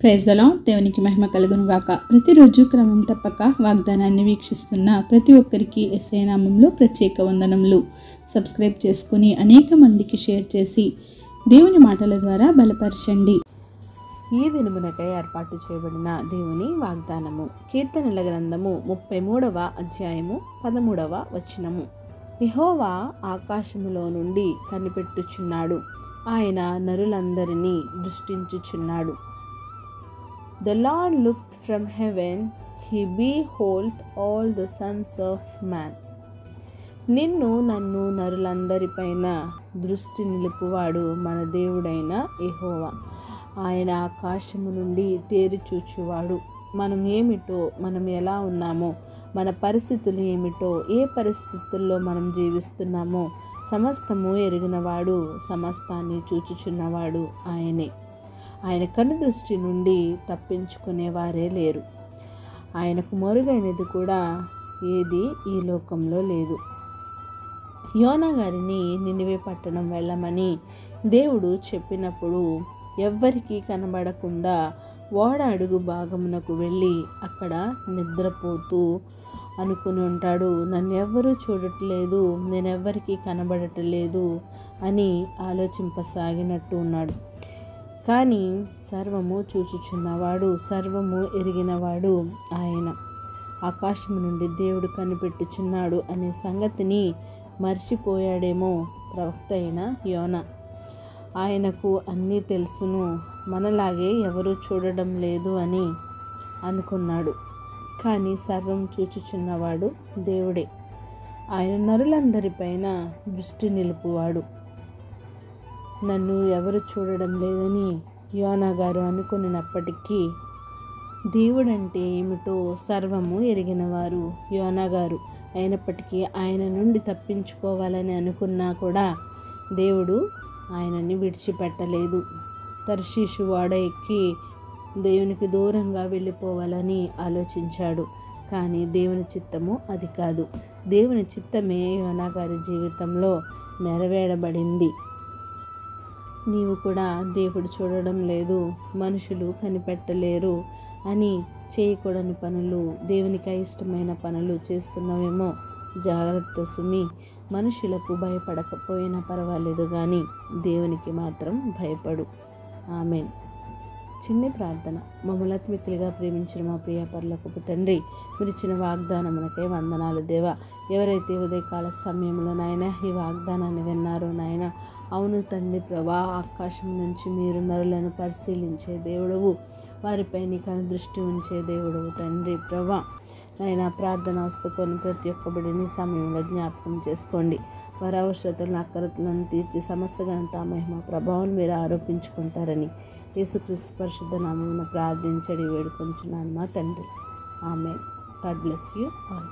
Praise the lord. దేవునికి మహిమ కలుగును గాక. ప్రతిరోజు క్రమం తప్పక వాగ్దానాన్ని వీక్షిస్తున్న ప్రతి ఒక్కరికి యేసయ్య నామములో ప్రత్యేక వందనములు. సబ్స్క్రైబ్ చేసుకుని అనేక మందికి షేర్ చేసి దేవుని మాటల ద్వారా బలపరచండి. ఈ దినమునకై ఏర్పాటు చేయబడిన దేవుని వాగ్దానము కీర్తనల గ్రంథము 33వ అధ్యాయము 13వ వచనము. యెహోవా ఆకాశములో నుండి కనిపెట్టుచున్నాడు, ఆయన నరులందరినీ దృష్టించుచున్నాడు. The Lord looked from heaven, he beholdeth all the sons of man. నిన్ను నన్ను నరులందరిపైన దృష్టి నిలుపువాడు మన దేవుడైన యెహోవా. ఆయన ఆకాశము నుండి తేరి చూచువాడు. మనం ఏమిటో, మనం ఎలా ఉన్నామో, మన పరిస్థితులు ఏమిటో, ఏ పరిస్థితుల్లో మనం జీవిస్తున్నామో సమస్తము ఎరిగినవాడు, సమస్తాన్ని చూచుచున్నవాడు ఆయనే. ఆయన కనుదృష్టి నుండి తప్పించుకునేవారే లేరు. ఆయనకు మరుగైనది కూడా ఏది ఈ లోకంలో లేదు. యోనా గారిని నినివే పట్టణం వెళ్ళమని దేవుడు చెప్పినప్పుడు ఎవ్వరికీ కనబడకుండా ఓడ అడుగు భాగమునకు వెళ్ళి అక్కడ నిద్రపోతూ అనుకుని ఉంటాడు, నన్ను ఎవ్వరూ చూడట్లేదు, నేనెవ్వరికీ కనబడటలేదు అని ఆలోచింపసాగినట్టు ఉన్నాడు. కానీ సర్వము చూచుచున్నవాడు, సర్వము ఎరిగినవాడు ఆయన. ఆకాశం నుండి దేవుడు కనిపెట్టుచున్నాడు అనే సంగతిని మర్చిపోయాడేమో ప్రవక్త అయిన యోనా. ఆయనకు అన్నీ తెలుసును, మనలాగే ఎవరూ చూడడం లేదు అని అనుకున్నాడు. కానీ సర్వం చూచుచున్నవాడు దేవుడే. ఆయన నరులందరిపైన దృష్టి నిలుపువాడు. నన్ను ఎవరు చూడడం లేదని యోనా గారు అనుకున్నప్పటికీ దేవుడంటే ఏమిటో సర్వము ఎరిగినవారు యోనా గారు. అయినప్పటికీ ఆయన నుండి తప్పించుకోవాలని అనుకున్నా కూడా దేవుడు ఆయనని విడిచిపెట్టలేదు. తర్షీషు ఓడ ఎక్కి దేవునికి దూరంగా వెళ్ళిపోవాలని ఆలోచించాడు. కానీ దేవుని చిత్తము అది కాదు. దేవుని చిత్తమే యోనా గారి జీవితంలో నెరవేరబడింది. నీవు కూడా దేవుడు చూడడం లేదు, మనుషులు కనిపెట్టలేరు అని చేయకూడని పనులు, దేవునికి ఇష్టమైన పనులు చేస్తున్నావేమో జాగ్రత్త సుమి. మనుషులకు భయపడకపోయినా పర్వాలేదు, కానీ దేవునికి మాత్రం భయపడు. ఆమేన్. చిన్న ప్రార్థన. మమ్మల్ని అతిమిక్కిలిగా ప్రేమించిన మా ప్రియ పరలోకపు తండ్రి, మీరు ఇచ్చిన వాగ్దానమునకై వందనాలు దేవా. ఎవరైతే ఉదయకాల సమయంలో నాయన ఈ వాగ్దానాన్ని విన్నారో నాయన, అవును తండ్రి ప్రభా, ఆకాశం నుంచి మీరు నరులను పరిశీలించే దేవుడవు, వారిపై నీ దృష్టి ఉంచే దేవుడవు తండ్రి ప్రభా. నాయన ప్రార్థన వస్తుకొని ప్రతి ఒక్క బిడ్డని సమయంలో జ్ఞాపకం చేసుకోండి. వారి అవసరతలను అక్కరతలను తీర్చి సమస్త ఘనత మహిమ ప్రభావం మీరు ఆరోపించుకుంటారని యేసుక్రీస్తు పరిశుద్ధ నామమున ప్రార్థించడి వేడుకొంచున్నాను మా తండ్రి. Amen. God bless you all.